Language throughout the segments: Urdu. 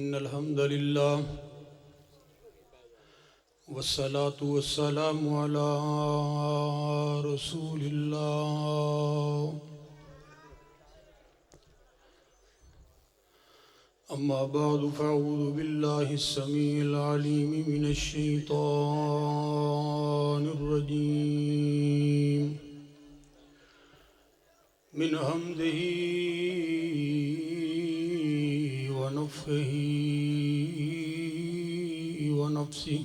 إن الحمد لله والصلاة والسلام على رسول الله أما بعد فأعوذ بالله السميع العليم من الشيطان الرجيم من همزه ونفخه ونفسه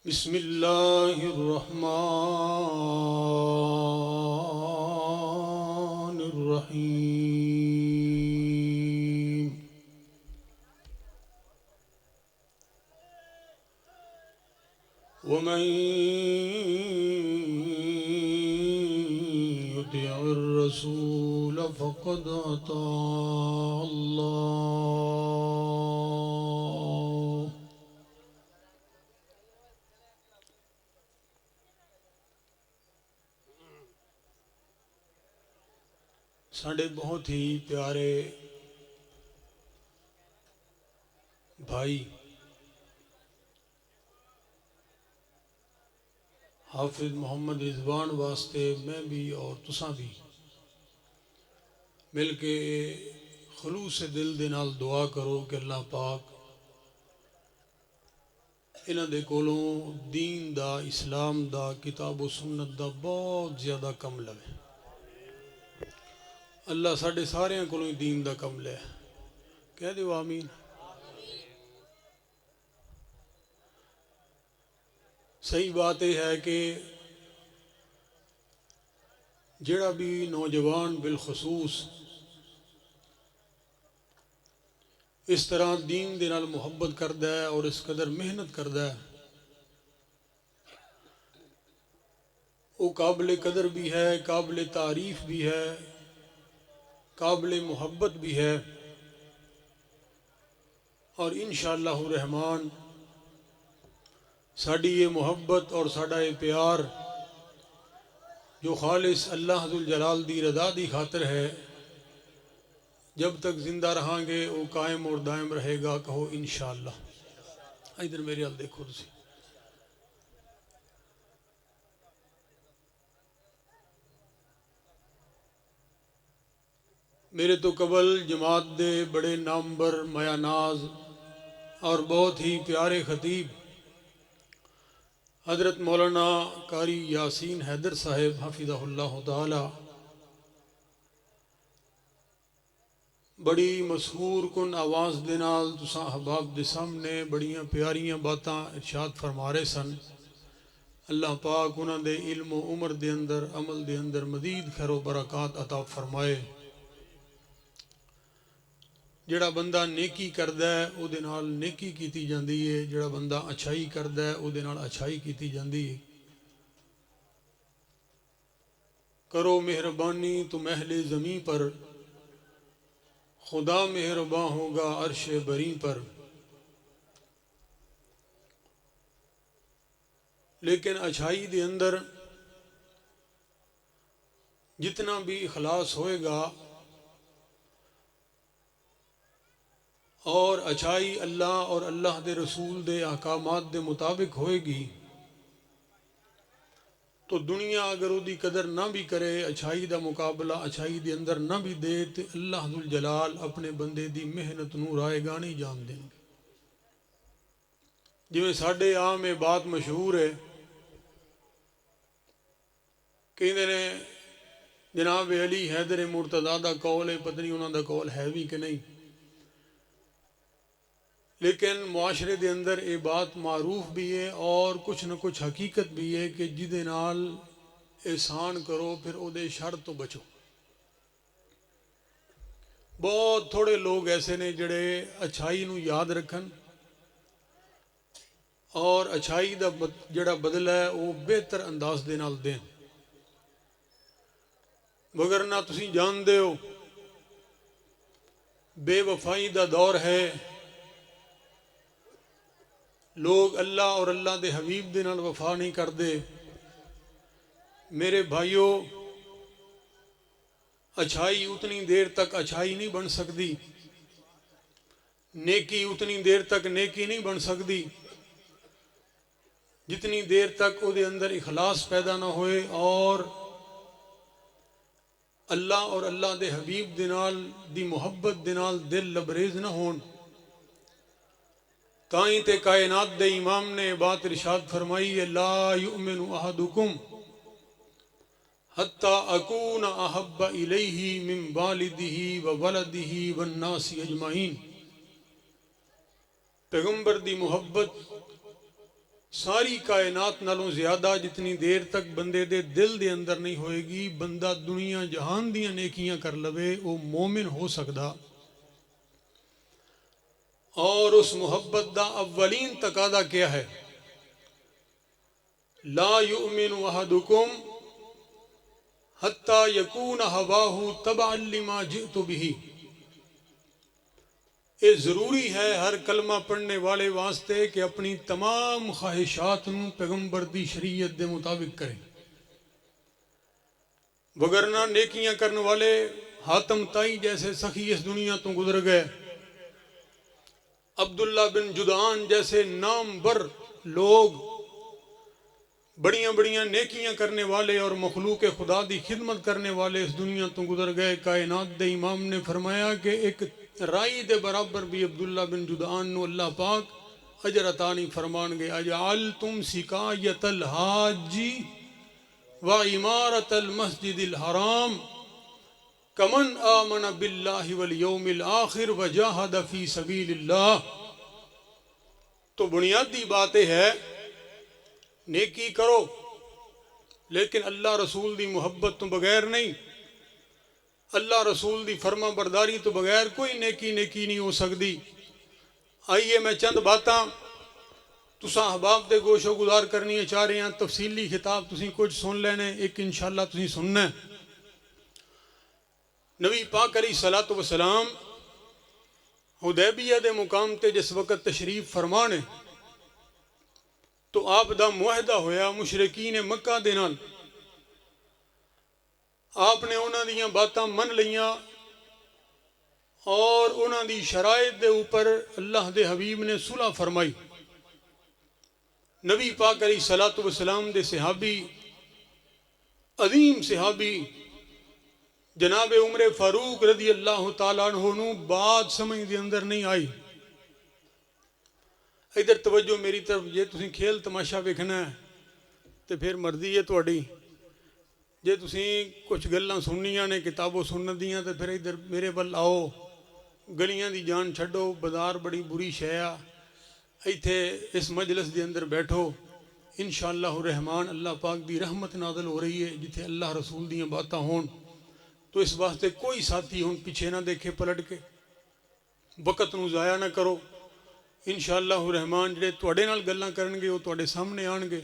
بسم الله الرحمن الرحيم ومن يطع الرسول فقد أطاع الله ساڑھے بہت ہی پیارے بھائی حافظ محمد رضوان واسطے میں بھی اور تساں بھی مل کے خلوص دل دے نال دعا کرو کہ اللہ پاک انہاں دے کولوں دین دا اسلام دا کتاب و سنت دا بہت زیادہ کم لوے اللہ ساڑھے سارے کولوں دین دا کم لے کہہ دیو آمین صحیح بات یہ ہے کہ جڑا بھی نوجوان بالخصوص اس طرح دین دے نال محبت کردہ ہے اور اس قدر محنت کردہ ہے وہ قابل قدر بھی ہے، قابل تعریف بھی ہے، قابل محبت بھی ہے، اور انشاءاللہ الرحمن ساڑی یہ محبت اور ساڑا یہ پیار جو خالص اللہ ذوالجلال دی رضا دی خاطر ہے جب تک زندہ رہاں گے وہ قائم اور دائم رہے گا، کہو انشاءاللہ۔ ادھر میرے حال دیکھو تسی، میرے تو قبل جماعت دے بڑے نامبر میا ناز اور بہت ہی پیارے خطیب حضرت مولانا قاری یاسین حیدر صاحب حفظہ اللہ تعالی بڑی مسحور کن آواز دے نال تساں احباب دے سامنے بڑیاں پیاریاں باتاں ارشاد فرما رہے سن۔ اللہ پاک انہاں دے علم و عمر دے اندر عمل دے اندر مزید خیر و برکات عطا فرمائے۔ جڑا بندہ نیکی کردہ ہے او دے نال نیکی کیتی جاندی ہے، جڑا بندہ اچھائی کردہ ہے او دے نال اچھائی کیتی جاندی ہے۔ کرو مہربانی تم اہل زمین پر، خدا مہرباں ہوگا عرش بری پر۔ لیکن اچھائی دے اندر جتنا بھی اخلاص ہوئے گا اور اچھائی اللہ اور اللہ دے رسول دے احکامات دے مطابق ہوئے گی تو دنیا اگر وہ دی قدر نہ بھی کرے، اچھائی دا مقابلہ اچھائی دے اندر نہ بھی دے، تو اللہ ذوالجلال اپنے بندے دی محنت نو رائے گانی جان دیں گے۔ جو ساڑھے عام میں بات مشہور ہے کہ جناب علی حیدر مرتضیٰ دا قول ہے، پتہ نہیں انہوں دا قول ہے بھی کہ نہیں، لیکن معاشرے دے اندر یہ بات معروف بھی ہے اور کچھ نہ کچھ حقیقت بھی ہے کہ جدے نال احسان کرو پھر او دے شر تو بچو۔ بہت تھوڑے لوگ ایسے نے جڑے اچھائی نو یاد رکھن اور اچھائی دا جڑا بدلہ ہے وہ بہتر انداز دے نال دیں، مگر نہ تسی جان دے ہو بے وفائی دا دور ہے، لوگ اللہ اور اللہ دے حبیب دے نال وفا نہیں کر دے۔ میرے بھائیوں، اچھائی اتنی دیر تک اچھائی نہیں بن سکتی نیکی اتنی دیر تک نیکی نہیں بن سکتی جتنی دیر تک وہ دے اندر اخلاص پیدا نہ ہوئے اور اللہ اور اللہ دے حبیب دے نال دی محبت دے نال دل لبریز نہ ہون۔ تائیں تے کائنات دے امام نے بات ارشاد فرمائی ہے لا یؤمن احدکم حتی اکون احب الیہ من والدہ وولدہ والناس اجمعین۔ پیغمبر دی محبت ساری کائنات نالوں زیادہ جتنی دیر تک بندے دے دل دے اندر نہیں ہوئے گی، بندہ دنیا جہان دیاں نیکیاں کر لوے وہ مومن ہو سکدا۔ اور اس محبت دا اولین تقاضا کیا ہے؟ لا یؤمن احدکم حتی یکون ہواہ تبعا لما جئت بہ۔ یہ ضروری ہے ہر کلمہ پڑھنے والے واسطے کہ اپنی تمام خواہشات نوں پیغمبر دی شریعت دے مطابق کریں، وگرنہ نیکیاں کرنے والے حاتم تائی جیسے سخی اس دنیا تو گزر گئے، عبداللہ بن جدعان جیسے نام بر لوگ بڑیاں بڑیاں نیکیاں کرنے والے اور مخلوق خدا دی خدمت کرنے والے اس دنیا تو گزر گئے۔ کائنات دے امام نے فرمایا کہ ایک رائی دے برابر بھی عبداللہ بن جدعان نو اللہ پاک اجر عطا نہیں فرمان گے۔ اجعلتم سقایۃ الحاج و عمارۃ المسجد الحرام کمن آمن باللہ والیوم الآخر وجاہد فی سبیل اللہ۔ تو بنیادی بات ہے نیکی کرو لیکن اللہ رسول دی محبت تو بغیر نہیں، اللہ رسول دی فرما برداری تو بغیر کوئی نیکی نہیں ہو سکتی۔ آئیے میں چند باتاں تساں احباب دے گوش و گزار کرنی چاہ رہے ہیں، تفصیلی خطاب تسیں کچھ سن لینے، ایک انشاءاللہ تسیں سننا ہے۔ نبی پاک علیہ الصلوۃ والسلام حدیبیہ دے مقام تے جس وقت تشریف فرمانے تو آپ دا معاہدہ ہویا مشرکین مکہ دے نال، آپ نے انہاں دیاں باتاں من لیاں اور انہاں دی شرائط دے اوپر اللہ دے حبیب نے صلح فرمائی۔ نبی پاک علیہ الصلوۃ والسلام دے صحابی عظیم صحابی جناب عمر فاروق رضی اللہ تعالیٰ عنہ نو بات سمجھ دے اندر نہیں آئی۔ ادھر توجہ میری طرف، جے تسیں کھیل تماشا ویکھنا ہے تو پھر مرضی ہے تہاڈی، جے تسیں کچھ گلاں سننیاں نے کتابوں سنن دیاں تو پھر ادھر میرے ول آؤ، گلیاں دی جان چھڈو، بازار بڑی بری شے آ، ایتھے اس مجلس دے اندر بیٹھو، انشاءاللہ الرحمن اللہ پاک دی رحمت نازل ہو رہی ہے جتھے اللہ رسول دیاں باتاں ہون۔ تو اس واسطے کوئی ساتھی ہون پیچھے نہ دیکھے پلٹ کے، وقت نو ضائع نہ کرو۔ انشاءاللہ الرحمن جڑے تواڈے نال گلاں کرن گے وہ تواڈے سامنے آن گے،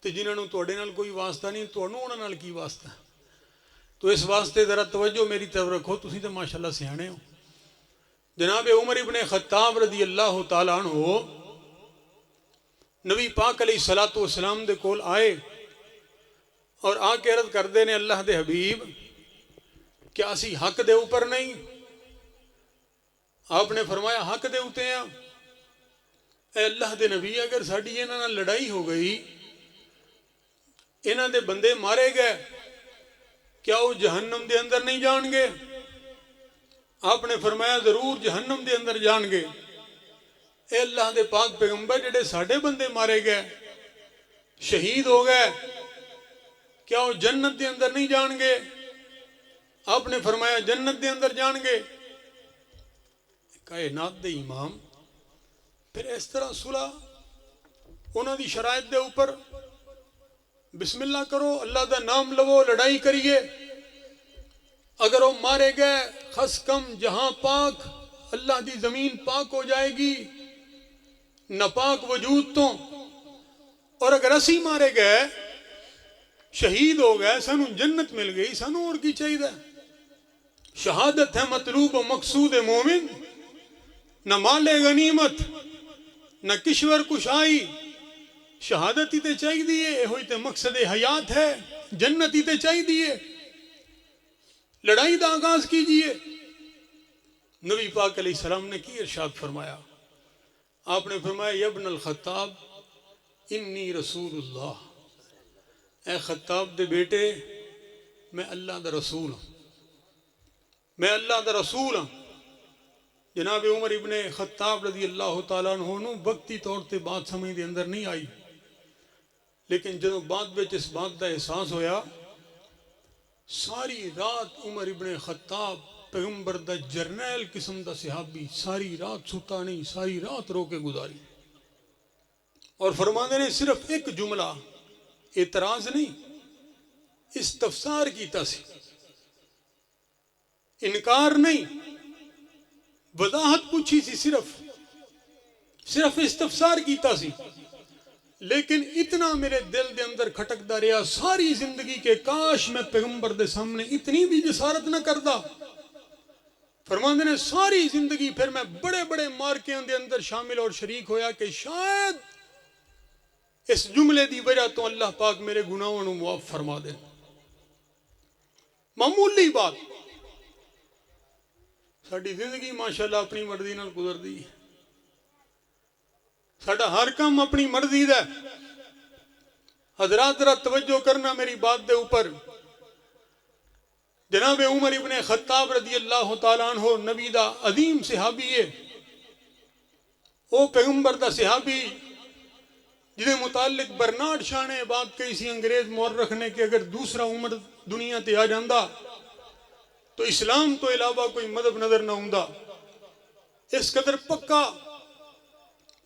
تے جنہاں نوں تواڈے نال کوئی واسطہ نہیں تانوں انہاں نال کی واسطہ۔ تو اس واسطے ذرا توجہ میری طرف رکھو، تسی تے ماشاءاللہ سیانے ہو۔ جناب عمر ابن خطاب رضی اللہ تعالیٰ عنہ نبی پاک علیہ الصلوۃ والسلام دے کول آئے اور آ کے عرض کردے نے اللہ دے حبیب کیا اسی حق دے اوپر نہیں؟ آپ نے فرمایا حق دے اوتے ہیں۔ اے اللہ دے نبی اگر ساڈی انہاں نال لڑائی ہو گئی، انہاں دے بندے مارے گئے، کیا وہ جہنم دے اندر نہیں جان گے؟ آپ نے فرمایا ضرور جہنم دے اندر جان گے۔ اے اللہ دے پاک پیغمبر جڑے ساڈے بندے مارے گئے، شہید ہو گئے، کیا وہ جنت دے اندر نہیں جان گے؟ آپ نے فرمایا جنت دے اندر جان گے۔ کائنات دے امام پھر اس طرح صلح انہاں دی شرائط دے اوپر بسم اللہ کرو، اللہ دا نام لو، لڑائی کریے، اگر وہ مارے گئے خس کم جہاں پاک، اللہ دی زمین پاک ہو جائے گی ناپاک وجود تو، اور اگر اسی مارے گئے شہید ہو گئے سانو جنت مل گئی، سانو اور کی چاہیے؟ شہادت ہے مطلوب و مقصود مومن، نہ مال غنیمت نہ کشور کشائی، شہادت ہی تے چاہیے دیئے، یہ ہوئی تے مقصد حیات ہے، جنت ہی تے چاہیے دیئے۔ لڑائی دا آغاز کیجئے، نبی پاک علیہ السلام نے کی ارشاد فرمایا؟ آپ نے فرمایا یا ابن الخطاب انی رسول اللہ، اے خطاب دے بیٹے میں اللہ دا رسول ہوں، میں اللہ دا رسول ہوں۔ جناب عمر ابن خطاب رضی اللہ تعالیٰ عنہ نو وقتی طور تے بات سمجھ دے اندر نہیں آئی، لیکن جدو بعد وچ اس بات دا احساس ہویا، ساری رات عمر ابن خطاب پیغمبر دا جرنیل قسم دا صحابی ساری رات ستا نہیں، ساری رات رو کے گزاری، اور فرماندے نے صرف ایک جملہ اعتراض نہیں، استفسار کیتا سی، انکار نہیں، وضاحت پوچھی سی، صرف استفسار کیتا سی، لیکن اتنا میرے دل دے اندر کھٹکدا رہا ساری زندگی کے کاش میں پیغمبر دے سامنے اتنی بھی جسارت نہ کردا۔ فرماندے نے ساری زندگی پھر میں بڑے بڑے مارکیاں دے اندر شامل اور شریک ہویا کہ شاید اس جملے دی وجہ تو اللہ پاک میرے گناہوں نو معاف فرما دے۔ معمولی بات، ساڈی زندگی ماشاءاللہ اپنی مرضی نال گزر دی، ساڈا ہر کام اپنی مرضی دا۔ حضرات ذرا توجہ کرنا میری بات دے اوپر۔ جناب عمر ابن خطاب رضی اللہ تعالیٰ عنہ نبی دا عظیم صحابی ہے، وہ پیغمبر دا صحابی جنہیں متعلق برنارڈ شاہ نے بات کہی سی انگریز مورخ نے کہ اگر دوسرا عمر دنیا تے آ جاندہ تو اسلام تو علاوہ کوئی مذہب نظر نہ ہوندا۔ اس قدر پکا،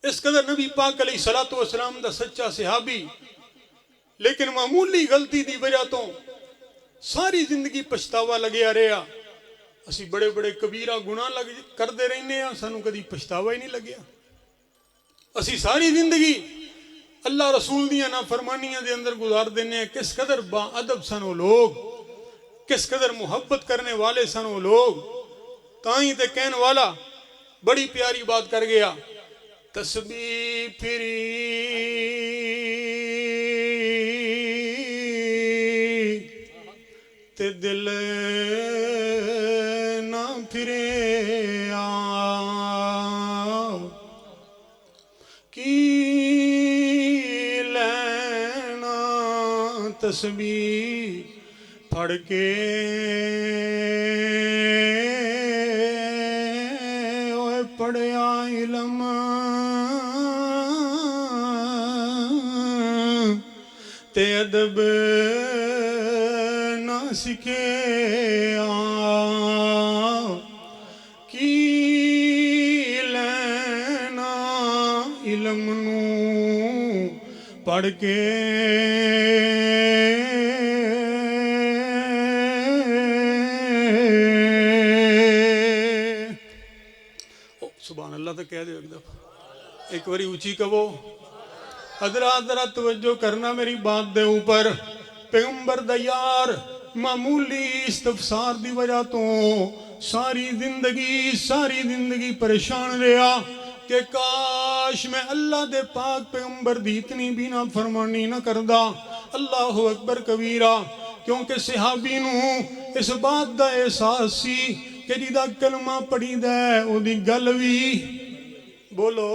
اس قدر نبی پاک علیہ السلام دا سچا صحابی، لیکن معمولی غلطی دی وجہ تو ساری زندگی پچھتاوا لگیا رہا۔ اسی بڑے بڑے کبیرہ گناہ کردے رہنے ہیں، سانو کدی پچھتاوا ہی نہیں لگیا۔ اسی ساری زندگی اللہ رسول دیاں نافرمانیاں دے اندر گزار دینے ہیں۔ کس قدر با ادب سن وہ لوگ، کس قدر محبت کرنے والے سن وہ لوگ۔ تائیں تے کہن والا بڑی پیاری بات کر گیا، تسبیح پھری تے دل نہ پھرے کی لینا تسبیح پڑھ کے اوے پڑھیا علم تے ادب نہ سکھے کی لینا علم نو پڑھ کے سبحان اللہ تو کہہ دے ایک دفعہ، ایک باری اونچی کہو۔ حضرات ذرا توجہ کرنا میری بات دے اوپر۔ پیغمبر دا یار معمولی استفسار دی وجہ تو ساری زندگی پریشان رہا کہ کاش میں اللہ دے پاک پیغمبر دی اتنی بھی نہ فرمانی نہ کردہ۔ اللہ اکبر کبیرہ، کیونکہ صحابی نو اس بات دا احساس سی کہ جدہ کلمہ پڑھی دے او دی گل بھی بولو،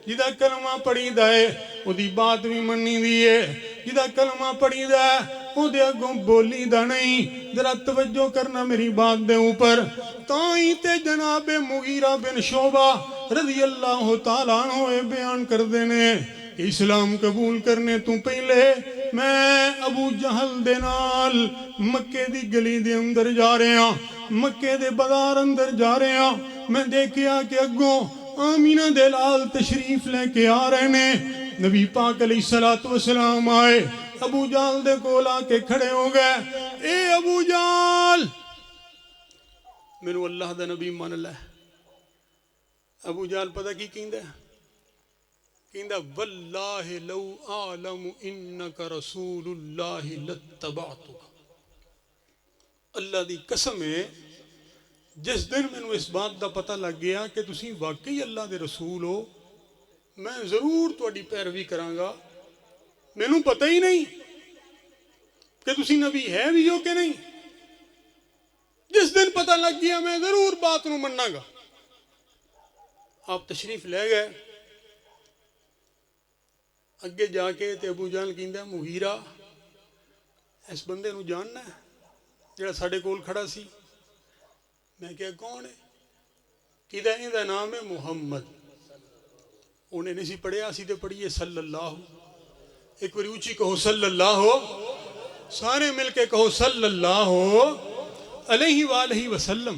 جدہ کلمہ پڑھی دے او دی بات بھی منی دیئے، جدہ کلمہ پڑھی دے او دے اگوں بولی دا نہیں۔ ذرا توجہ کرنا میری بات دے اوپر۔ تائیں تے جناب مغیرہ بن شعبہ رضی اللہ تعالیٰ عنہ بیان کر دینے کہ اسلام قبول کرنے تو پہلے میں ابو جہل دے نال مکے دی گلی دے اندر جا رہے ہیں، مکے دے بازار اندر جا رہے ہیں، میں دیکھیا کہ اگوں آمینہ دے لال تشریف لے کے آ رہے نے۔ نبی پاک علیہ السلام آئے، ابو جہل دے کول آ کے کھڑے ہو گئے، اے ابو جہل میرے اللہ دا نبی مان لے۔ ابو جہل پتہ کی کہندہ ہے؟ کہندہ واللہ لو اعلم انکا رسول اللہ لاتبعتک۔ اللہ دی قسم ہے، جس دن میں اس بات دا پتہ لگ گیا کہ تسی واقعی اللہ دے رسول ہو، میں ضرور تواڈی پیروی کرانگا۔ میں نو پتہ ہی نہیں کہ تسی نبی ہے بھی ہو کہ نہیں۔ جس دن پتہ لگ گیا میں ضرور بات نو مننا گا. آپ تشریف لے گئے. اگے جا کے تے ابو جہل کہندا مغیرہ اس بندے نو جاننا ہے جڑا ساڈے کول کھڑا سی. میں کہا کون ہے؟ کہدا ایندا نام ہے محمد. انہیں نہیں سی پڑھیا، اسی تے پڑھیے صلی اللہ. ایک باری اونچی کہو صلی اللہ، سارے مل کے کہو صلی اللہ علیہ وآلہ وسلم.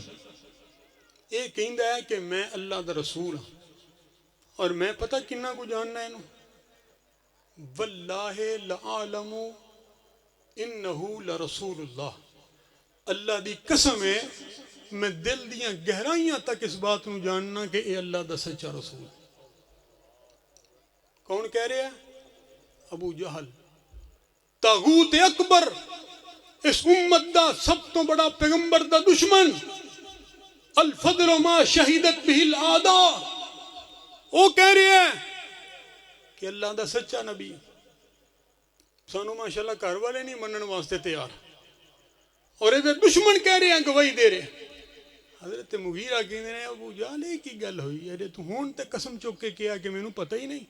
یہ کہندا ہے کہ میں اللہ دا رسول ہوں اور میں پتہ کنہ کو جاننا ہے. واللہ لعالم انہو لرسول اللہ. اللہ دی قسم ہے میں دل دیاں گہرائیاں تک اس بات نو جاننا کہ اے اللہ دا سچا رسول. کون کہہ رہے ہیں؟ ابو جہل، طاغوت اکبر، اس امت دا سب تو بڑا پیغمبر دا دشمن. الفضل ما شہیدت به الاعداء. وہ کہہ رہے ہیں کہ اللہ دا سچا نبی. سانو ماشاءاللہ گھر والے نہیں منن واسطے تیار، اور یہ دشمن کہہ رہے ہیں، گواہی دے رہے ہیں. حضرت مغیرہ کہندے نے ابو جہل کی گل ہوئی ہے تو ہون تے قسم چک کے کیا کہ مینوں پتہ ہی نہیں.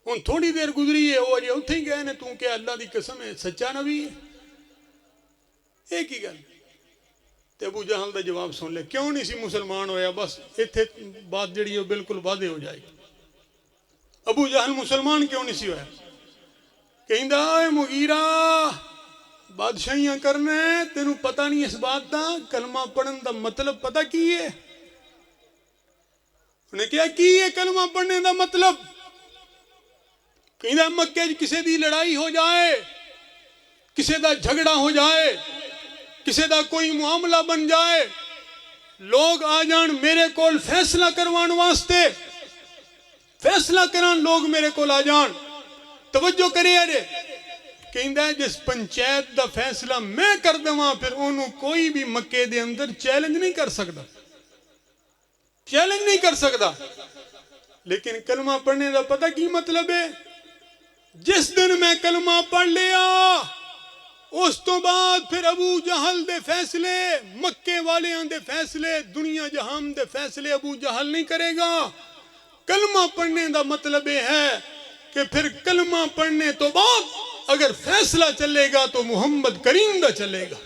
ہن تھوڑی دیر گزری ہے وہ اجے اوتھے ہی گئے نے تو کہ اللہ دی قسم ہے سچا نبی ہے. ایک ہی گل. تے ابو جہل دا جواب سن لے، کیوں نہیں سی مسلمان ہویا؟ بس ایتھے بات جڑی ہے بالکل واضح ہو جائے گی. ابو جہل مسلمان کیوں نہیں سی ہویا؟ کہندا اے مغیرہ بادشاہیاں کرنے تینوں پتہ نہیں اس بات دا کلمہ پڑھن دا مطلب پتہ کی ہے؟ انہیں کیا کی ہے کلمہ پڑھنے دا مطلب؟ کہندا مکے کسے دی لڑائی ہو جائے، کسے دا جھگڑا ہو جائے، کسے دا کوئی معاملہ بن جائے، لوگ آ جان میرے کول فیصلہ کروان واسطے، فیصلہ کران لوگ میرے کول آ جان. توجہ کرے ارے کہندا ہے جس پنچایت دا فیصلہ میں کر دواں پھر انہوں کوئی بھی مکے دے اندر چیلنج نہیں کر سکتا، چیلنج نہیں کر سکتا. لیکن کلمہ پڑھنے دا پتہ کی مطلب ہے؟ جس دن میں کلمہ پڑھ لیا اس تو بعد پھر ابو جہل دے فیصلے، مکے والیاں دے فیصلے، دنیا جہان دے فیصلے ابو جہل نہیں کرے گا. کلمہ پڑھنے دا مطلب یہ ہے کہ پھر کلمہ پڑھنے تو بعد اگر فیصلہ چلے گا تو محمد کریم دا چلے گا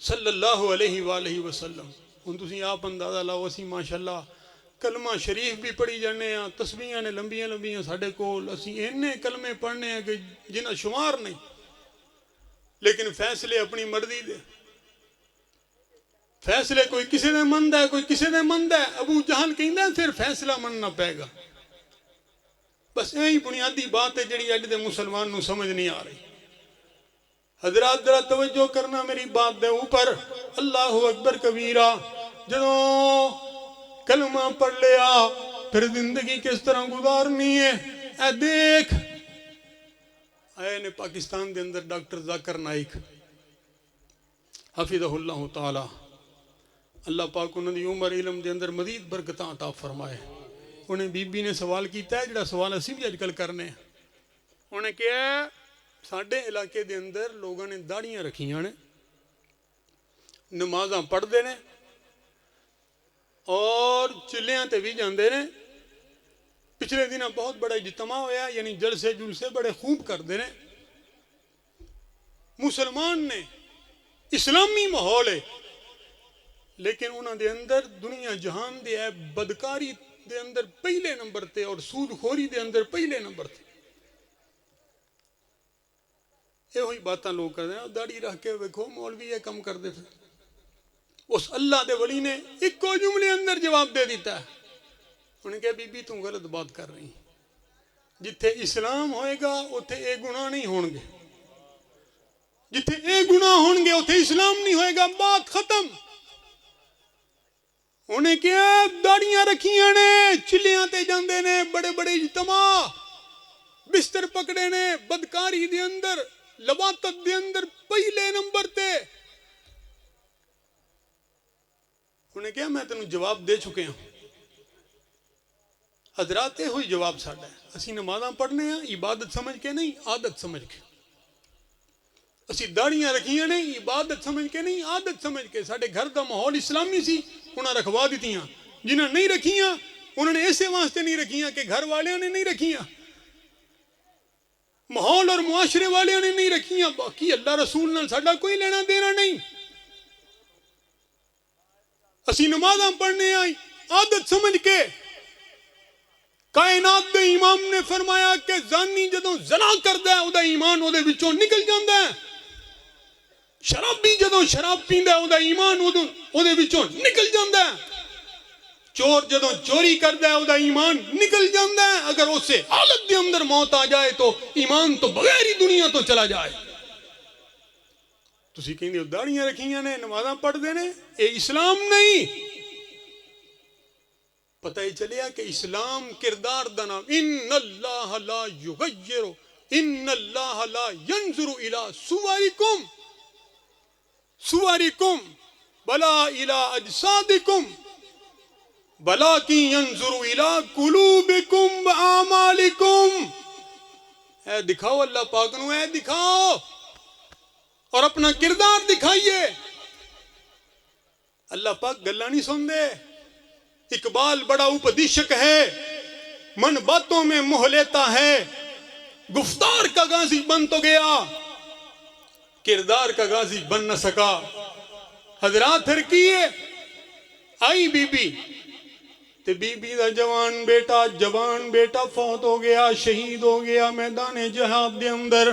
صلی اللہ علیہ وآلہ وسلم. ہن تسی آپ اندازہ لاؤ اسی ماشاءاللہ کلمہ شریف بھی پڑھی جانے ہیں، تسبیحاں نے لمبیاں لمبیاں ساڈے کول، اسی اینے کلمے پڑھنے ہیں کہ جنہاں شمار نہیں، لیکن فیصلے اپنی مرضی دے. فیصلے کوئی کسی دے مند ہے، کوئی کسی دے مند ہے. ابو جہل کہندا ہے پھر فیصلہ مننا پے گا. بس یہی بنیادی بات ہے جڑی اج دے مسلمان نو سمجھ نہیں آ رہی. حضرات ذرا توجہ کرنا میری بات دے اوپر. اللہ اکبر کبیرہ. جدوں کلمہ پڑھ لیا پھر زندگی کس طرح گزارنی ہے اے دیکھ. آئے نے پاکستان دے اندر ڈاکٹر ذاکر نائک حفظہ اللہ تعالی، اللہ پاک انہوں نے عمر علم دے اندر مزید برکتاں عطا فرمائے. انہیں بی بی نے سوال کیتا ہے جڑا سوال اسی بھی اج کل کرنے ہیں. انہیں کہا ساڈے علاقے دے اندر لوگوں نے داڑیاں رکھیاں نے، نمازاں پڑھ دے نے اور چلیاں تے بھی جاندے نے. پچھلے دنوں بہت بڑا اجتماع ہویا، یعنی جلسے جلسے بڑے خوب کر دے نے. مسلمان نے، اسلامی ماحول ہے، لیکن انہاں دے اندر دنیا جہان دے ہے بدکاری دے اندر پہلے نمبر تے اور سود خوری دے اندر پہلے نمبر تے. یہ ہوئی باتاں لوگ کر دے ہیں. داڑھی رکھ کے ویکھو مولوی یہ کم کر دے. پھر اس اللہ دے ولی نے ایک کو جملے اندر جواب دے دیتا ہے. انہیں کہا بی بی تم غلط بات کر رہی. جتھے اسلام ہوئے گا اتھے اے گناہ نہیں ہون گے، جتھے اے گناہ ہون گے اتھے اسلام نہیں ہوئے گا. بات ختم. انہیں کیا داڑیاں رکھیاں نے، چلیاں تے جاندے نے، بڑے بڑے اجتماع، بستر پکڑے نے، بدکاری دے اندر، لواطت دے اندر پہلے نمبر تے. انہیں کیا میں تینوں جواب دے چکے ہوں. حضرات یہ ہوئی جواب ساڈا ہے. اسی نمازاں پڑھنے ہیں عبادت سمجھ کے نہیں، عادت سمجھ کے. اسی داڑیاں رکھیاں نہیں عبادت سمجھ کے نہیں، عادت سمجھ کے. ساڈے گھر دا ماحول اسلامی سی، انہاں رکھوا دیتیاں. جنہاں نہیں رکھیاں انہوں نے ایسے واسطے نہیں رکھیاں کہ گھر والوں نے نہیں رکھیاں، ماحول اور معاشرے والوں نے نہیں رکھیاں. باقی اللہ رسول نال ساڈا کوئی لینا دینا نہیں. اسی نمازاں پڑھنے آئی عادت سمجھ کے. کائنات دے امام نے فرمایا کہ زانی جدوں زنا کردا ہے او دا ایمان او دے وچوں نکل جاندا ہے. شرابی جدوں شراب پیندا ہے او دا ایمان او دے وچوں نکل جاندا ہے. چور جدوں چوری کردا ہے او دا ایمان نکل جاندا ہے. اگر اسے حالت دے اندر موت آ جائے تو ایمان تو بغیر ہی دنیا تو چلا جائے. تسی کہندے ہو داڑیاں رکھیاں نے نمازاں پڑھدے نے، اے اسلام نہیں. پتہ ہی چلیا کہ اسلام کردار دا نام. ان اللہ لا یغیر، ان اللہ لا ینظر الی صورکم صورکم بلا الی اجسادکم بلاکن ینظر الی قلوبکم واعمالکم. اے دکھاؤ اللہ پاک نو، اے دکھاؤ اور اپنا کردار دکھائیے. اللہ پاک گلاں نہیں سن دے. اقبال بڑا اپدیشک ہے، من باتوں میں موہ لیتا ہے. گفتار کا غازی بن تو گیا، کردار کا غازی بن نہ سکا. حضرات پھر کیے آئی بی بی تے بی بی دا جوان بیٹا فوت ہو گیا، شہید ہو گیا میدان جہاد دے اندر.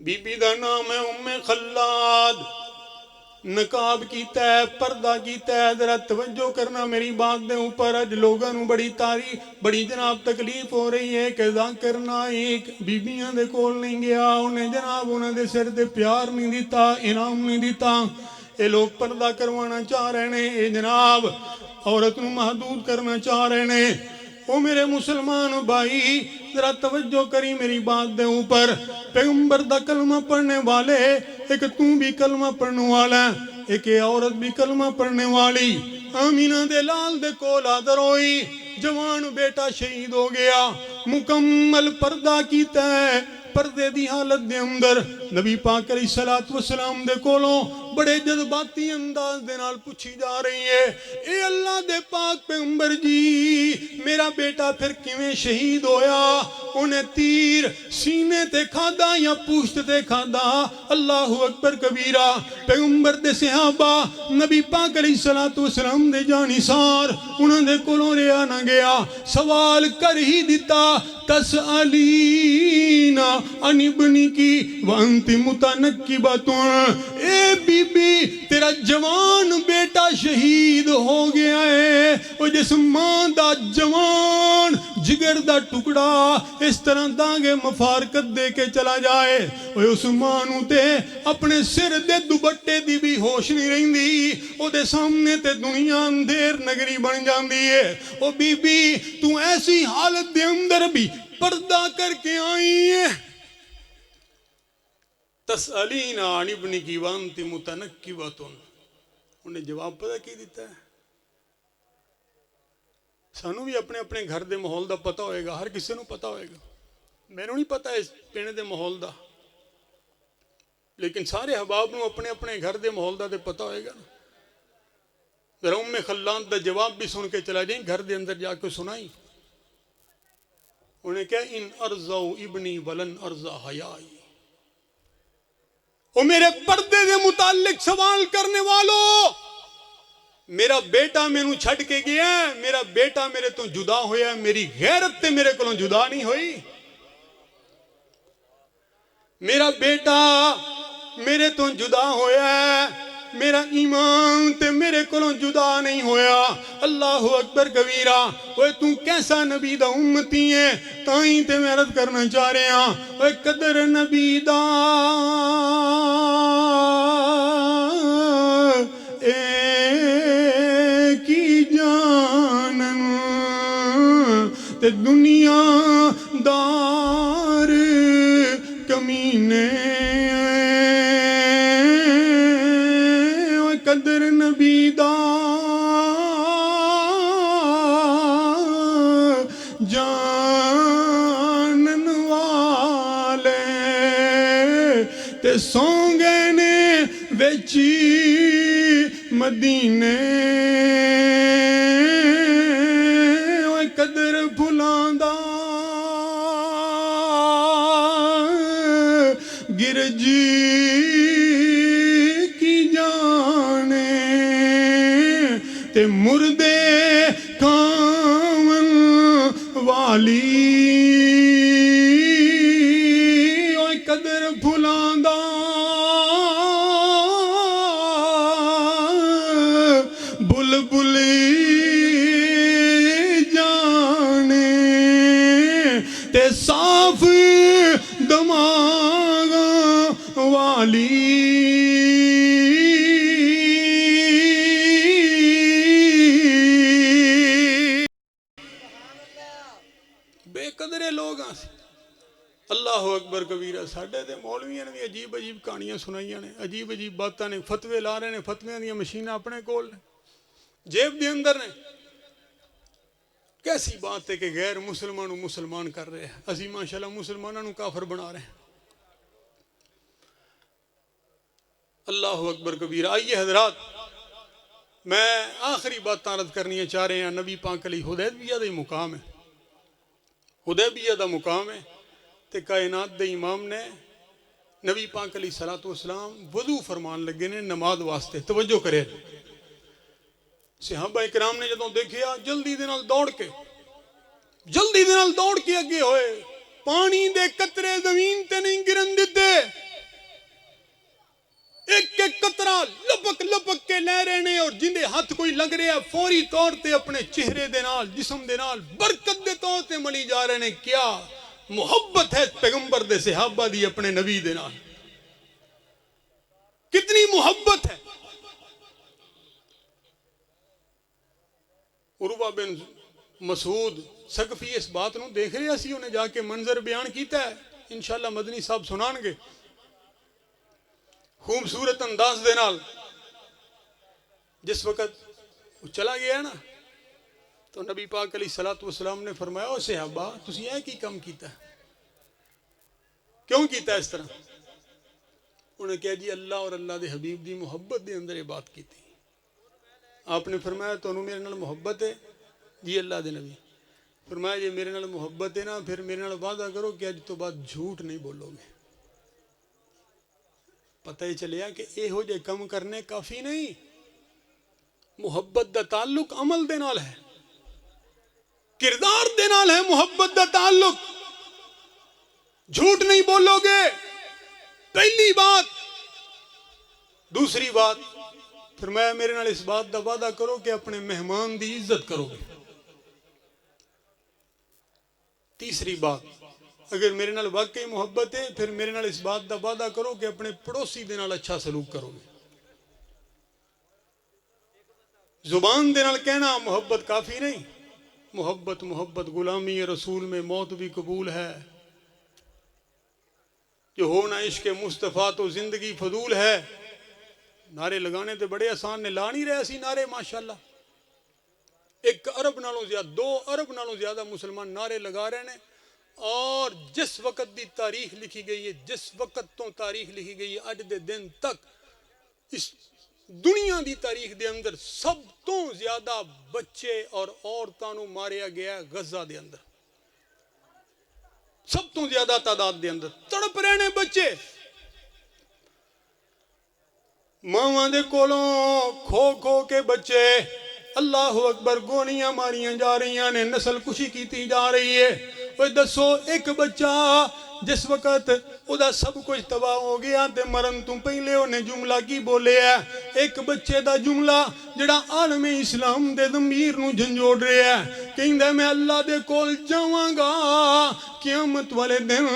بی بی دا نام ہے ام خلاد. نقاب کیتا ہے، پردہ کیتا ہے. ذرا توجہ کرنا میری بات دے اوپر. اج لوگاں نو بڑی جناب تکلیف ہو رہی ہے کہ ذاکر نائک بیبیاں دے کول نہیں گیا، انہیں جناب انہاں دے سر تے پیار نہیں دیتا، انعام نہیں دیتا. اے لوگ پردہ کروانا چاہ رہے ہیں، اے جناب عورت نو محدود کرنا چاہ رہے ہیں. او میرے مسلمان بھائی ذرا توجہ کری میری بات دے اوپر. پیغمبر دا کلمہ پڑھنے والے، ایک تم بھی کلمہ پڑھنے والا ہے، ایک عورت بھی کلمہ پڑھنے والی. آمینہ دے لال دے کول حاضر ہوئی، جوان بیٹا شہید ہو گیا. مکمل پردہ کیتا ہے، پردے دی حالت دے اندر نبی پاک علیہ السلام دے کولوں بڑے جذباتی انداز دے نال پوچھی جا رہی ہے، اے اللہ دے پاک پیغمبر جی میرا بیٹا پھر کیویں شہید ہویا؟ انہیں تیر سینے تے کھادا یا پوشت تے کھادا؟ اللہ اکبر کبیرہ. پیغمبر دے صحابہ نبی پاک علیہ السلام دے جانثار انہوں دے کولوں رہا نہ گیا، سوال کر ہی دیتا. تسألین عن ابنی کی وانت متنکبۃ. اے بی بی تیرا جوان بیٹا شہید ہو گیا ہے، وہ جس ماں دا جوان جگر دا ٹکڑا اس طرح داغے مفارقت دے کے چلا جائے، وہ اس ماں نو تے اپنے سر دے دوپٹے دی بھی ہوش نہیں رہندی، وہ دے سامنے تے دنیا اندھیر نگری بن جاندی ہے. او بی بی تو ایسی حالت دے اندر بھی پردہ کر کے آئی ہے. تسألین عن ابنی کی وانت متنکبۃ. انہیں جواب پتہ کی دیتا ہے؟ سانو بھی اپنے اپنے گھر دے ماحول دا پتہ ہوئے گا، ہر کسی نو پتہ ہوئے گا. میں نو نہیں پتہ اس پینڈ دے ماحول دا، لیکن سارے احباب نو اپنے اپنے گھر دے ماحول دا دے پتہ ہوئے گا. ذرا ام خلاد دا جواب بھی سن کے چلا جائیں، گھر دے اندر جا کے سنائی. انہیں کہا ان ارزو ابنی ولن ارزا حیائی. وہ میرے پردے دے متعلق سوال کرنے والو، میرا بیٹا میں نو چھڑ کے گیا ہے، میرا بیٹا میرے تو جدا ہویا ہے، میری غیرت تے میرے کولوں جدا نہیں ہوئی. میرا بیٹا میرے تو جدا ہویا ہے، میرا ایمان تے میرے کولوں جدا نہیں ہویا. اللہ اکبر کبیرہ. اوے تو کیسا نبی دا امتی ہے؟ تائیں تے میں عرض کرنا چاہ رہے ہیں، اوے قدر نبی دا کی جانن تے دنیا دار کمینے. قدر نبی دا جانن والے مدینے قدر بھلاں دا گرج کی جانے تے مردے کامن والی قدر بھلاں دا بلبل جانے تے صاف دماغ والی بے قدرے لوگ ہیں اللہ اکبر کبیرہ ساڈے تے مولویاں نے بھی عجیب عجیب کہانیاں سنائیاں نے عجیب عجیب باتاں نے فتوے لا رہے نے فتویاں دیاں مشیناں اپنے کول نے جیب دے اندر نے کیسی بات ہے کہ غیر مسلمانوں مسلمان کر رہے ہیں اسی ماشاءاللہ مسلمانوں کافر بنا رہے ہیں اللہ اکبر کبیرہ آئیے حضرات میں آخری بات عرض کرنی چاہ رہے ہیں نبی پاک علیہ حدیبیہ دا مقام ہے حدیبیہ دا مقام ہے تے کائنات دے امام نے نبی پاک علیہ الصلوۃ والسلام وضو فرمان لگے نے نماز واسطے توجہ کرے صحابہ اکرام نے جدوں دیکھیا جلدی دے نال دوڑ کے اگے ہوئے پانی دے قطرے زمین تے نہیں گرن دیتے ایک ایک قطرہ لپک لپک کے لے رہے نے اور جن دے ہاتھ کوئی لگ رہا فوری طور تے اپنے چہرے دے نال جسم دے نال برکت دے طور تے ملی جا رہے نے کیا محبت ہے پیغمبر دے صحابہ دی اپنے نبی دے نال کتنی محبت ہے عروہ بن مسعود ثقفی اس بات نو دیکھ رہے اسی انہیں جا کے منظر بیان کیتا ہے انشاءاللہ مدنی صاحب سنان گے خوبصورت انداز دے نال جس وقت وہ چلا گیا نا تو نبی پاک علیہ الصلوۃ والسلام نے فرمایا او صحابہ تسی یہ کی کم کیتا ہے کیوں کیتا ہے اس طرح انہوں نے کہا جی اللہ اور اللہ دے حبیب دی محبت دے اندر یہ بات کی تھی آپ نے فرمایا تو انہوں میرے نال محبت ہے جی اللہ دے نبی فرمایا جی میرے نال محبت ہے نا پھر میرے نال وعدہ کرو کہ اج تو بعد جھوٹ نہیں بولو گے پتہ ہی چلیا کہ اے ہو جے کم کرنے کافی نہیں محبت دا تعلق عمل دے نال ہے کردار دے نال ہے محبت دا تعلق جھوٹ نہیں بولو گے پہلی بات دوسری بات فرمایا میرے نال اس بات دا وعدہ کرو کہ اپنے مہمان دی عزت کرو گے تیسری بات اگر میرے نال واقعی محبت ہے پھر میرے نال اس بات دا وعدہ کرو کہ اپنے پڑوسی دے نال اچھا سلوک کرو گے زبان دے نال کہنا محبت کافی نہیں محبت غلامی رسول میں موت بھی قبول ہے جو ہونا عشق مصطفیٰ تو زندگی فضول ہے نعرے لگانے تے بڑے آسان نے لا نہیں رہے سی نعرے ماشاءاللہ 1 ارب نالوں زیادہ 2 ارب نالوں زیادہ مسلمان نعرے لگا رہے ہیں اور جس وقت دی تاریخ لکھی گئی ہے جس وقت تو تاریخ لکھی گئی ہے اج دے دن تک اس دنیا دی تاریخ دے اندر سب تو زیادہ بچے اور عورتوں نو ماریا گیا غزہ دے اندر سب تو زیادہ تعداد دے اندر تڑپ رہے نے بچے ماواں دے کولوں کھو کھو کے بچے اللہ اکبر گولیاں ماریاں جا رہی ہیں نسل کشی کیتی جا رہی ہے وہ دسو ایک بچہ جس وقت او دا سب کچھ تباہ ہو گیا تے مرن تو پہلے انہیں جملہ کی بولے ہے ایک بچے دا جملہ جڑا عالم اسلام دے ضمیر نو جھنجھوڑ رہے ہے کہندے میں اللہ دے کول جاواں گا قیامت والے دن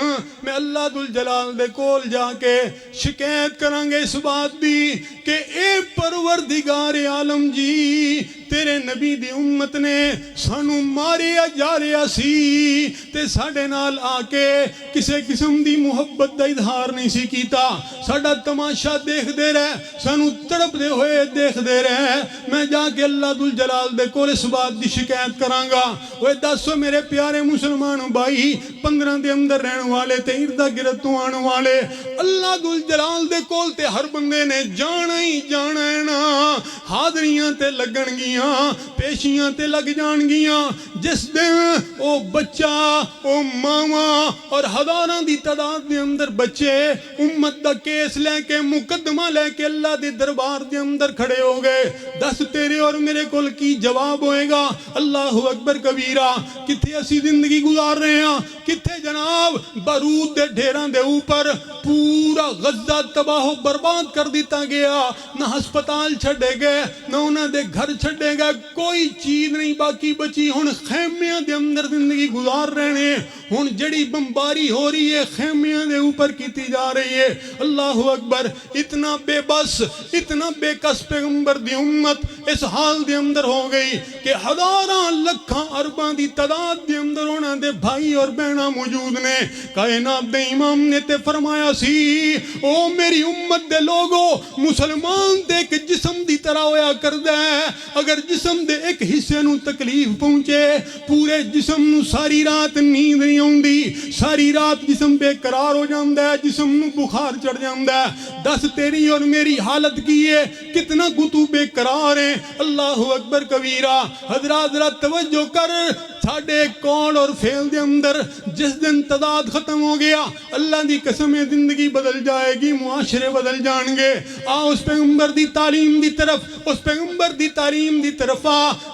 میں اللہ ذوالجلال دے کول جا کے شکایت کریں گے اس بات دی کہ اے پروردگار عالم جی تیرے نبی دی امت نے سانو ماریا جا رہا سی تے ساڈے نال آ کے کسے قسم دی محبت دا اظہار نہیں سی کیتا، ساڈا تماشا دیکھ دے رہے، سانو تڑپ دے ہوئے دیکھ دے رہے۔ میں جا کے اللہ ذوالجلال دے کول اس بات دی شکایت کرانگا، وہ دسو میرے پیارے مسلمان بھائی، 15 دے اندر رہن والے تے اردہ گرد تو آن والے، اللہ ذوالجلال دے کول تے ہر بندے نے جانا ہی جانا ہے نا، حاضریاں تے لگن گیاں، پیشیاں تے لگ جان گیاں۔ جس دن او بچہ او ماما اور ہزاراں دی تعداد دے اندر بچے امت دا کیس لے کے مقدمہ لے کے اللہ دے دربار دے اندر کھڑے ہو گئے، دس تیرے اور میرے کول کی جواب ہوئے گا؟ اللہ اکبر کبیرہ۔ کتھے اسی زندگی گزار رہے ہیں، کتھے جناب بارود دے ڈھیراں دے اوپر پورا غزہ تباہ و برباد کر دیتا گیا، نہ ہسپتال چھڑے گئے، نہ انہاں دے گھر چھڑے گئے، کوئی چیز نہیں باقی بچی، ہن خیمیاں دے اندر زندگی گزار رہے ہیں، ہن جڑی بمباری ہو رہی ہے خیمیاں دے اوپر کیتی جا رہی ہے۔ اللہ اکبر۔ اتنا بے بس، اتنا بے کس پیغمبر دی امت اس حال دے اندر ہو گئی کہ ہزاراں لکھاں ارباں دی تعداد دے اندر انہاں دے بھائی اور بہناں موجود نے۔ کائنات دے امام نے تے فرمایا سی، او میری امت دے لوگو، مسلمان تے ایک جسم دی طرح ہویا کردہ ہے، اگر جسم دے ایک حصے نو تکلیف پہنچے پورے جسم نو ساری رات نیند نہیں ہوندی، ساری رات جسم بے قرار ہو جاندہ ہے، جسم نو بخار چڑھ جاندہ ہے۔ دس تیری اور میری حالت کی ہے، کتنا گتو بے قرار ہیں۔ اللہ اکبر کبیرہ۔ حضرات ذرا توجہ کر، ساڑھے قول اور فعل دے اندر جس دن تضاد ختم ہو گیا، اللہ دی قسم زندگی بدل جائے گی، معاشرے بدل جان گے۔ اس پیغمبر دی تعلیم دی طرف، اس پیغمبر دی تعلیم دی طرف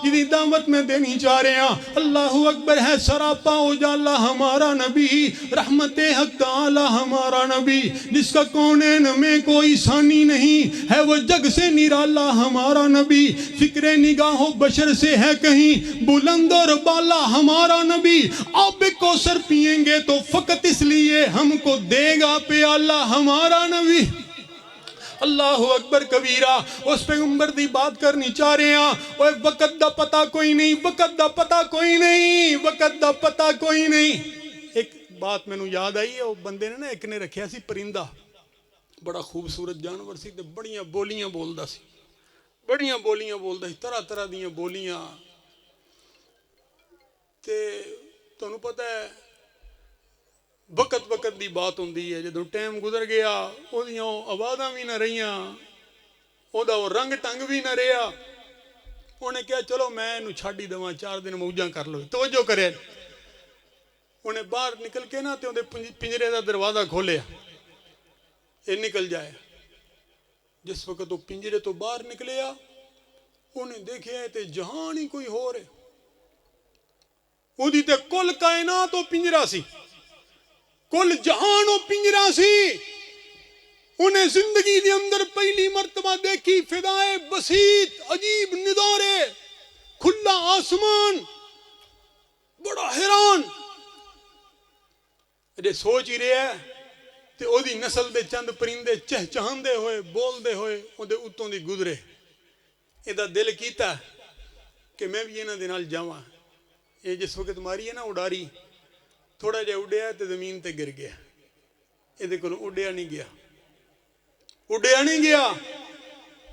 جدی دعوت میں دینی چاہ رہے ہیں۔ اللہ اکبر ہے، سراپا اجالا ہمارا نبی، رحمت حق تعالی ہمارا نبی، جس کا کونین میں کوئی ثانی نہیں ہے، وہ جگ سے نرالا ہمارا نبی، فکر نگاہ و بشر سے ہے کہیں بلند اور بالا ہمارا نبی، آب کوثر پئیں گے تو فقط اس لیے ہم کو دے گا پیالہ ہمارا نبی۔ اللہ اکبر کبیرہ۔ اس پیغمبر دی بات کرنی چاہ رہے ہیں، اوہ وقت دا پتہ کوئی نہیں، وقت دا پتہ کوئی نہیں، وقت دا پتہ کوئی نہیں۔ ایک بات میں نو یاد آئی ہے، وہ بندے نے نا ایک نے رکھیا سی پرندہ، بڑا خوبصورت جانور سی، بڑیاں بولیاں بولدا سی، بڑیاں بولیاں بولدا سی، طرح طرح دیاں بولیاں۔ تے تانوں پتہ ہے وقت وقت دی بات ہوندی ہے، جدوں ٹائم گزر گیا او دیاں آوازاں بھی نہ رہیاں، او دا رنگ ٹنگ بھی نہ رہیا، انہیں کہا چلو میں انہوں چھاڑ ہی دواں، 4 دن موجاں کر لو۔ توجہ کرے، انہیں باہر نکل کے نا تے انہیں پنجرے دا دروازہ کھولے، یہ نکل جائے۔ جس وقت وہ پنجرے تو باہر نکلے انہیں دیکھے تے جہان ہی کوئی ہو رہے، وہ دی تے کل کائنات و پنجرہ سی، کل جہان و پنجرہ سی۔ انہیں زندگی دے اندر پہلی مرتبہ دیکھی فضائے بسیط، عجیب نظارے، کھلا آسمان، بڑا حیران۔ یہ سوچ ہی رہے ہیں تے او دی نسل دے چند پرندے چہچہاندے ہوئے بول دے ہوئے او دے اتوں دی گزرے۔ ایدہ دل کیتا کہ میں بھی انہاں دے نال جاواں۔ یہ جس وقت ماری ہے نا اڈاری، تھوڑا جا اڈیا تے زمین تے گر گیا، یہ دیکھو اڈیا نہیں گیا، اڈیا نہیں گیا۔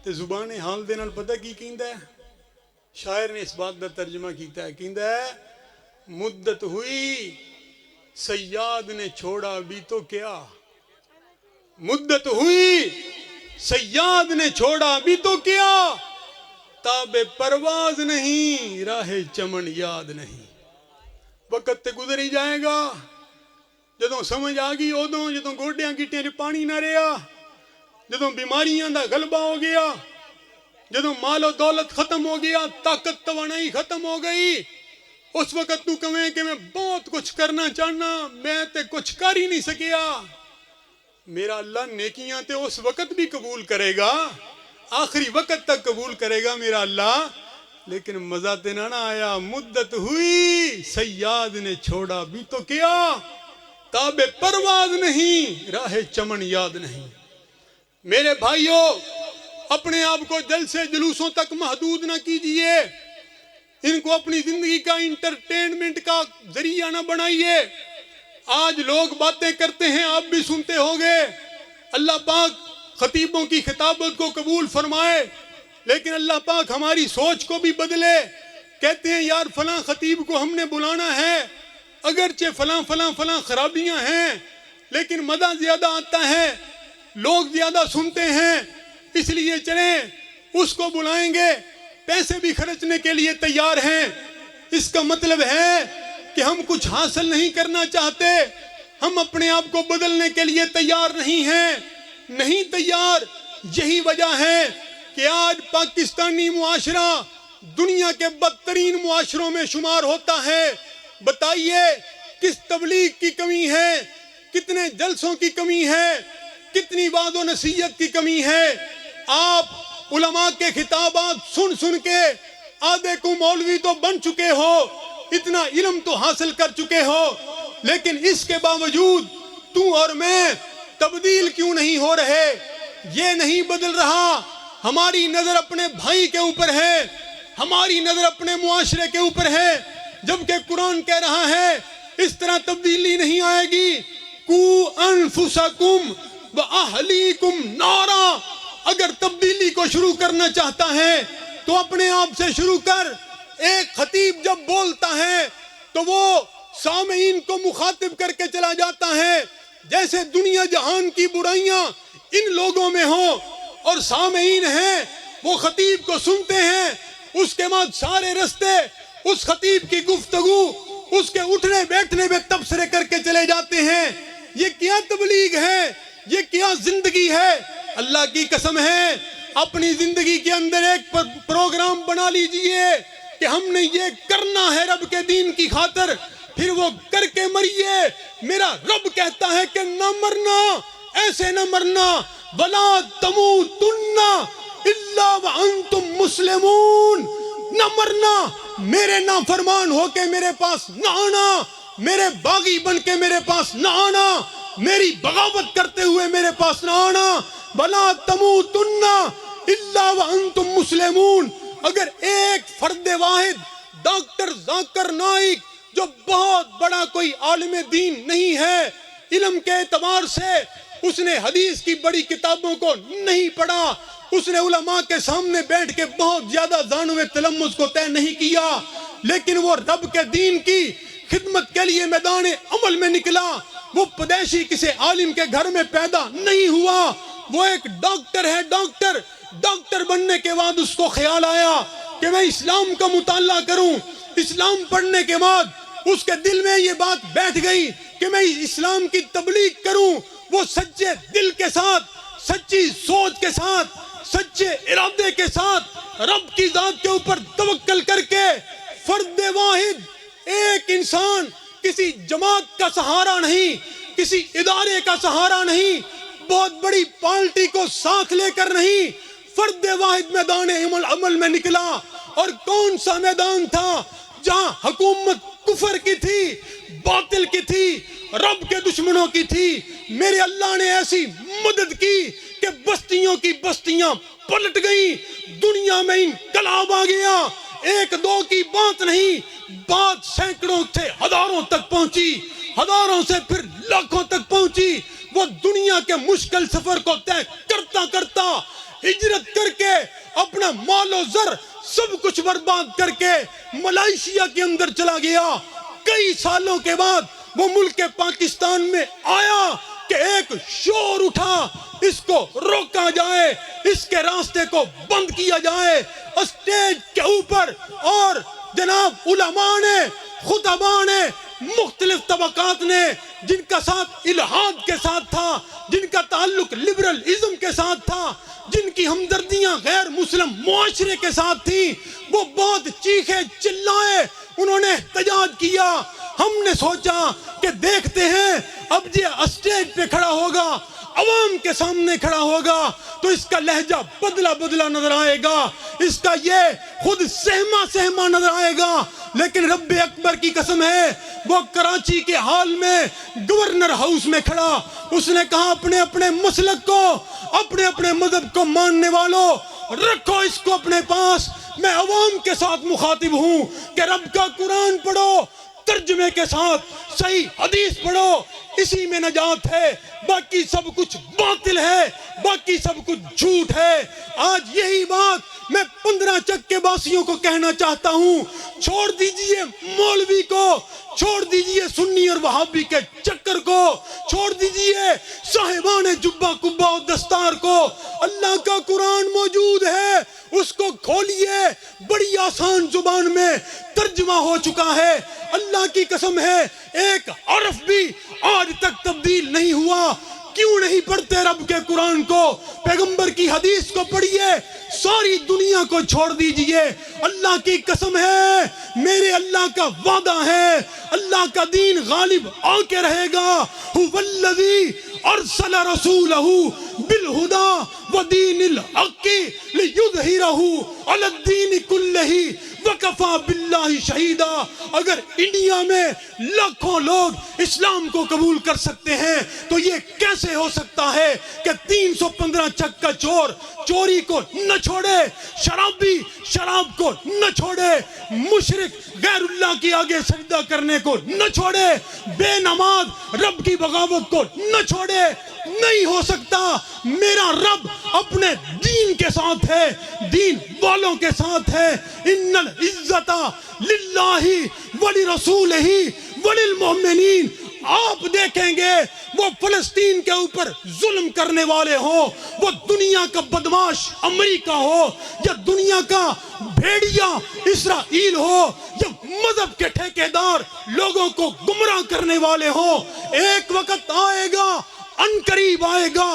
تے زبان حال دے نال پتہ کی کہندا ہے؟ شاعر نے اس بات دا ترجمہ کیتا ہے، کہندا ہے مدت ہوئی سیاد نے چھوڑا بھی تو کیا، مدت ہوئی سیاد نے چھوڑا بھی تو کیا، تاب پرواز نہیں راہ چمن یاد نہیں۔ وقت تے گزر ہی جائے گا، جدوں سمجھ آگئی ادوں، جدوں گوڈیاں گٹیاں چ پانی نہ رہا، جدوں بیماریاں دا غلبہ ہو گیا، جدوں مال و دولت ختم ہو گیا، طاقت توانائی ختم ہو گئی، اس وقت تو کہیں کہ میں بہت کچھ کرنا چاہنا، میں تے کچھ کر ہی نہیں سکیا۔ میرا اللہ نیکیاں تے اس وقت بھی قبول کرے گا، آخری وقت تک قبول کرے گا میرا اللہ، لیکن مزہ تے نہ آیا۔ مدت ہوئی سیاد نے چھوڑا بھی تو کیا، تاب پرواز نہیں راہ چمن یاد نہیں۔ میرے بھائیوں، اپنے آپ کو جلسے جلوسوں تک محدود نہ کیجئے، ان کو اپنی زندگی کا انٹرٹینمنٹ کا ذریعہ نہ بنائیے۔ آج لوگ باتیں کرتے ہیں، آپ بھی سنتے ہوگے، اللہ پاک خطیبوں کی خطابت کو قبول فرمائے، لیکن اللہ پاک ہماری سوچ کو بھی بدلے۔ کہتے ہیں یار فلاں خطیب کو ہم نے بلانا ہے، اگرچہ فلاں فلاں فلاں خرابیاں ہیں، لیکن مزہ زیادہ آتا ہے، لوگ زیادہ سنتے ہیں، اس لیے چلیں اس کو بلائیں گے، پیسے بھی خرچنے کے لیے تیار ہیں۔ اس کا مطلب ہے کہ ہم کچھ حاصل نہیں کرنا چاہتے، ہم اپنے آپ کو بدلنے کے لیے تیار نہیں ہیں، نہیں تیار۔ یہی وجہ ہے کہ آج پاکستانی معاشرہ دنیا کے بدترین معاشروں میں شمار ہوتا ہے۔ بتائیے کس تبلیغ کی کمی ہے، کتنے جلسوں کی کمی ہے، کتنی وعظ و نصیحت کی کمی ہے۔ آپ علماء کے خطابات سن سن کے آدھے کو مولوی تو بن چکے ہو، اتنا علم تو حاصل کر چکے ہو، لیکن اس کے باوجود تو اور میں تبدیل کیوں نہیں ہو رہے؟ یہ نہیں بدل رہا۔ ہماری نظر اپنے بھائی کے اوپر ہے، ہماری نظر اپنے معاشرے کے اوپر ہے، جبکہ قرآن کہہ رہا ہے اس طرح تبدیلی نہیں آئے گی۔ قُوا أَنفُسَكُمْ وَأَهْلِيكُمْ نَارًا۔ اگر تبدیلی کو شروع کرنا چاہتا ہے تو اپنے آپ سے شروع کر۔ ایک خطیب جب بولتا ہے تو وہ سامعین کو مخاطب کر کے چلا جاتا ہے، جیسے دنیا جہان کی برائیاں ان لوگوں میں ہوں، اور سامعین ہیں وہ خطیب کو سنتے ہیں، اس کے بعد سارے رستے اس خطیب کی گفتگو، اس کے اٹھنے بیٹھنے میں تبصرے کر کے چلے جاتے ہیں۔ یہ کیا تبلیغ ہے؟ یہ کیا زندگی ہے؟ اللہ کی قسم ہے، اپنی زندگی کے اندر ایک پروگرام بنا لیجئے کہ ہم نے یہ کرنا ہے رب کے دین کی خاطر، پھر وہ کر کے مریے۔ میرا رب کہتا ہے کہ نہ مرنا، ایسے نہ مرنا، وَلَا تَمُوتُنَّ إِلَّا وَأَنْتُمْ مُسْلِمُونَ۔ نہ مرنا، میرے نافرمان ہو کے میرے پاس نہ آنا، میرے باغی بن کے میرے پاس نہ آنا، میری بغاوت کرتے ہوئے میرے پاس نہ آنا۔ وَلَا تَمُوتُنَّ إِلَّا وَأَنْتُمْ مُسْلِمُونَ۔ اگر ایک فرد واحد ڈاکٹر ذاکر نائک، جو بہت بڑا کوئی عالم دین نہیں ہے، علم کے اعتبار سے اس نے حدیث کی بڑی کتابوں کو نہیں پڑھا، اس نے علماء کے سامنے بیٹھ کے بہت زیادہ دانو تلمذ کو طے نہیں کیا، لیکن وہ رب کے دین کی خدمت کے لیے میدان عمل میں نکلا، وہ پدیشی کسی عالم کے گھر میں پیدا نہیں ہوا، وہ ایک ڈاکٹر ہے۔ ڈاکٹر بننے کے بعد اس کو خیال آیا کہ میں اسلام کا مطالعہ کروں۔ اسلام پڑھنے کے بعد اس کے دل میں یہ بات بیٹھ گئی کہ میں اسلام کی تبلیغ کروں۔ وہ سچے دل کے ساتھ، سچی سوچ کے ساتھ، سچے ارادے کے ساتھ رب کی ذات کے اوپر توکل کر کے، فرد واحد ایک انسان، کسی جماعت کا سہارا نہیں، کسی ادارے کا سہارا نہیں، بہت بڑی پارٹی کو ساتھ لے کر نہیں، فرد واحد میدان عمل میں نکلا۔ اور کون سا میدان تھا؟ جہاں حکومت کفر کی تھی، باطل کی تھی، رب کے دشمنوں کی تھی۔ میرے اللہ نے ایسی مدد کی کہ بستیوں کی بستیاں پلٹ گئیں، دنیا میں انقلاب آ گیا۔ ایک دو کی بات نہیں، بات سینکڑوں سے ہزاروں تک پہنچی، ہزاروں سے پھر لاکھوں تک پہنچی۔ وہ دنیا کے مشکل سفر کو طے کرتا کرتا ہجرت کر کے اپنا مال و زر سب کچھ برباد کر کے ملائیشیا کے اندر چلا گیا۔ کئی سالوں کے بعد وہ ملک پاکستان میں آیا کہ ایک شور اٹھا، اس کو روکا جائے، اس کے راستے کو بند کیا جائے۔ اسٹیج کے اوپر اور جناب علماء نے، خطباء نے، مختلف طبقات نے، جن کا ساتھ الہاد کے ساتھ تھا، جن کا تعلق لبرلزم کے ساتھ تھا، جن کی ہمدردیاں غیر مسلم معاشرے کے ساتھ تھیں، وہ بہت چیخے چلائے، انہوں نے احتجاج کیا۔ ہم نے سوچا کہ دیکھتے ہیں اب یہ اسٹیج پہ کھڑا ہوگا، عوام کے سامنے کھڑا ہوگا تو اس کا لہجہ بدلا بدلا نظر آئے گا، اس کا یہ خود سہما سہما نظر آئے گا، لیکن رب اکبر کی قسم ہے وہ کراچی کے حال میں گورنر ہاؤس میں کھڑا، اس نے کہا اپنے اپنے مسلک کو، اپنے اپنے مذہب کو ماننے والوں رکھو اس کو اپنے پاس، میں عوام کے ساتھ مخاطب ہوں کہ رب کا قرآن پڑھو، ترجمے کے ساتھ صحیح حدیث پڑھو، اسی میں نجات ہے، باقی سب کچھ باطل ہے، باقی سب کچھ جھوٹ ہے۔ آج یہی بات میں 15 چک کے باسیوں کو کہنا چاہتا ہوں، چھوڑ دیجئے مولوی کو، چھوڑ دیجئے سنی اور وہابی کے چکر کو، چھوڑ دیجئے صاحبان جبہ کبہ اور دستار کو، اللہ کا قرآن موجود ہے، اس کو کھولیے، بڑی آسان زبان میں ترجمہ ہو چکا ہے، اللہ کی قسم ہے ایک حرف بھی آج تک تبدیل نہیں ہوا۔ کیوں نہیں پڑھتے رب کے قرآن کو، پیغمبر کی حدیث کو پڑھیے، ساری دنیا کو چھوڑ دیجئے۔ اللہ کی قسم ہے، میرے اللہ کا وعدہ ہے، اللہ کا دین غالب آ کے رہے گا۔ هو الذی ارسل رسولہ بالہدی ودین الحق لیظہرہ علی الدین کلہ وکفی باللہ شہیدا۔ اگر انڈیا میں لاکھوں لوگ اسلام کو قبول کر سکتے ہیں تو یہ کیسے ہو سکتا ہے کہ 315 چک کا چور چوری کو نہ چھوڑے، شرابی شراب کو نہ چھوڑے، مشرک غیر اللہ کی آگے سجدہ کرنے کو نہ چھوڑے، بے نماز رب کی بغاوت کو نہ چھوڑے؟ نہیں ہو سکتا۔ میرا رب اپنے دین کے ساتھ ہے، دین والوں کے ساتھ ہے۔ ان العزت للہ ولرسولہ وللمؤمنین۔ آپ دیکھیں گے وہ فلسطین کے اوپر ظلم کرنے والے ہوں، وہ دنیا کا بدماش امریکہ ہو یا دنیا کا بھیڑیا اسرائیل ہو یا مذہب کے ٹھیکیدار لوگوں کو گمراہ کرنے والے ہوں، ایک وقت آئے گا، ان قریب آئے گا،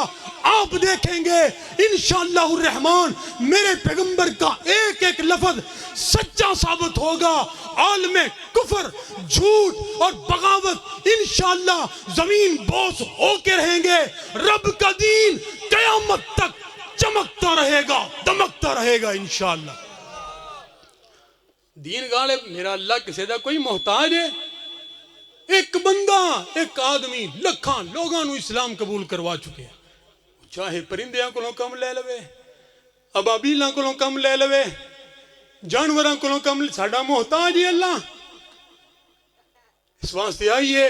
آپ دیکھیں گے انشاءاللہ الرحمن میرے پیغمبر کا ایک ایک لفظ سچا ثابت ہوگا۔ عالم کفر، جھوٹ اور بغاوت انشاءاللہ زمین بوس ہو کے رہیں گے، رب کا دین قیامت تک چمکتا رہے گا، دمکتا رہے گا انشاءاللہ۔ دین غالب، میرا اللہ کسی دا کوئی محتاج ہے؟ ایک بندہ، ایک آدمی لکھاں لوگاں نو اسلام قبول کروا چکے ہیں، چاہے پرندیاں کو کم لے لوے، ابابیلاں کو کم لے لوے، جانوراں کو کم، ساڈا محتاج ہے اللہ۔ اس واسطے آئیے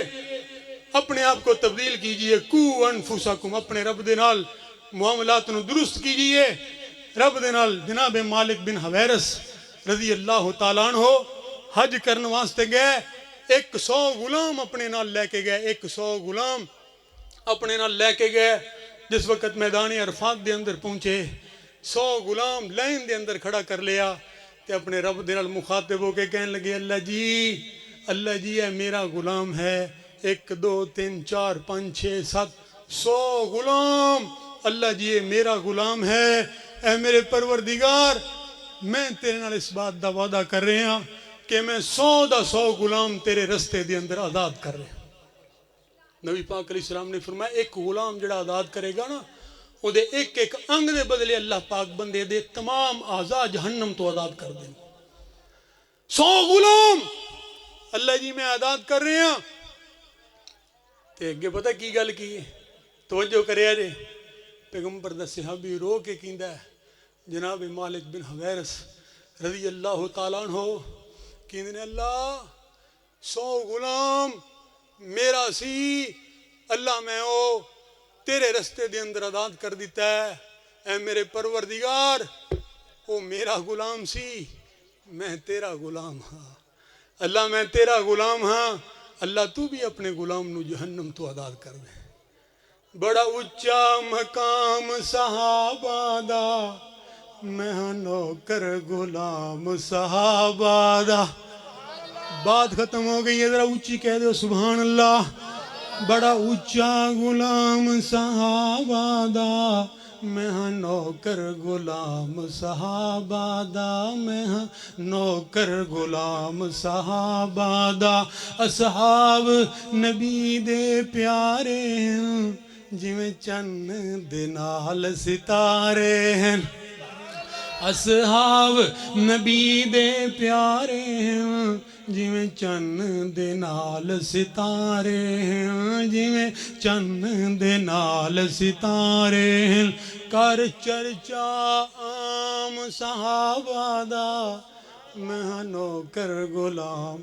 اپنے آپ کو تبدیل کیجئے، کو انفسکم، اپنے رب دے نال معاملات نو درست کیجئے۔ رب دے نال جناب مالک بن حویرث رضی اللہ تعالیٰ عنہ حج کرن واسطے گئے، 100 غلام اپنے نال لے کے گئے، 100 غلام اپنے نال لے کے گئے۔ جس وقت میدان عرفات دے اندر پہنچے، 100 غلام لائن دے اندر کھڑا کر لیا تے اپنے رب دے نال مخاطب ہو کے کہنے لگے، اللہ جی اے میرا غلام ہے، 1 2 3 4 5 6 7 100 غلام، اللہ جی اے میرا غلام ہے، اے میرے پروردگار میں تیرے نال اس بات دا وعدہ کر رہے ہاں کہ میں 100 غلام تیرے رستے دے اندر آزاد کر رہے ہیں۔ نبی پاک علیہ السلام نے فرمایا ایک غلام جڑا آزاد کرے گا نا، وہ دے ایک ایک انگ دے بدلے اللہ پاک بندے دے تمام اعضاء جہنم تو آزاد کر دیں۔ 100 غلام اللہ جی میں آزاد کر رہے ہیں، تے اگے پتہ کی گل کی، توجہ کریا جے، پیغمبر دا صحابی رو کے کیندا ہے، جناب مالک بن حویرث رضی اللہ تعالیٰ عنہ کہندے نے اللہ 100 غلام میرا سی، اللہ میں او تیرے رستے دے اندر آزاد کر دیتا ہے، اے میرے پروردگار او میرا غلام سی، میں تیرا غلام ہاں، اللہ میں تیرا غلام ہاں، اللہ تو بھی اپنے غلام نو جہنم تو آزاد کر دے۔ بڑا اچا مقام صحابہ دا، میں ہاں نوکر غلام صحابہ دا۔ بات ختم ہو گئی ہے، ذرا اونچی کہہ دو سبحان اللہ۔ بڑا اونچا غلام صحابہ دا، میں ہاں نوکر غلام صحابہ دا، میں ہاں نوکر غلام صحابہ دا۔ اصحاب نبی دے پیارے ہیں، جویں چن دے نال ستارے ہیں اصحاب نبی دے پیارے ہیں جویں چن دے نال ستارے ہیں جویں چن دے نال ستارے ہیں کر چرچا عام صحابہ دا میں نوکر غلام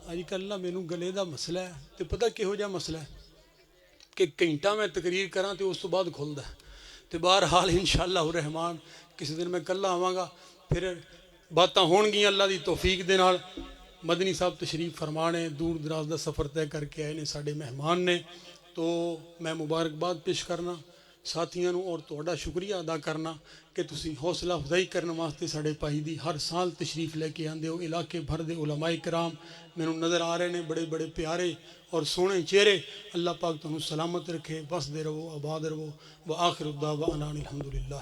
آج کل مینوں گلے دا مسئلہ ہے تے پتہ کہو جا مسئلہ ہے کہ گھنٹہ میں تقریر کراں تے اس تو بعد کھلدا ہے تے بہرحال انشاءاللہ الرحمن کسی دن میں کلہ آواں گا پھر باتاں ہون گیاں اللہ دی توفیق دے نال مدنی صاحب تشریف فرمانے دور دراز دا سفر طے کر کے آئے نے ساڈے مہمان نے تو میں مبارکباد پیش کرنا ساتھیاں نوں اور تہاڈا شکریہ ادا کرنا کہ تسی حوصلہ افزائی کرنے واسطے ساڈے بھائی دی ہر سال تشریف لے کے آندے ہو علاقے بھر دے علماء کرام مینوں نظر آ رہے نے بڑے بڑے پیارے اور سونے چہرے اللہ پاک تانوں سلامت رکھے بسدے رہو آباد رہو وآخر الدعوانا الحمدللہ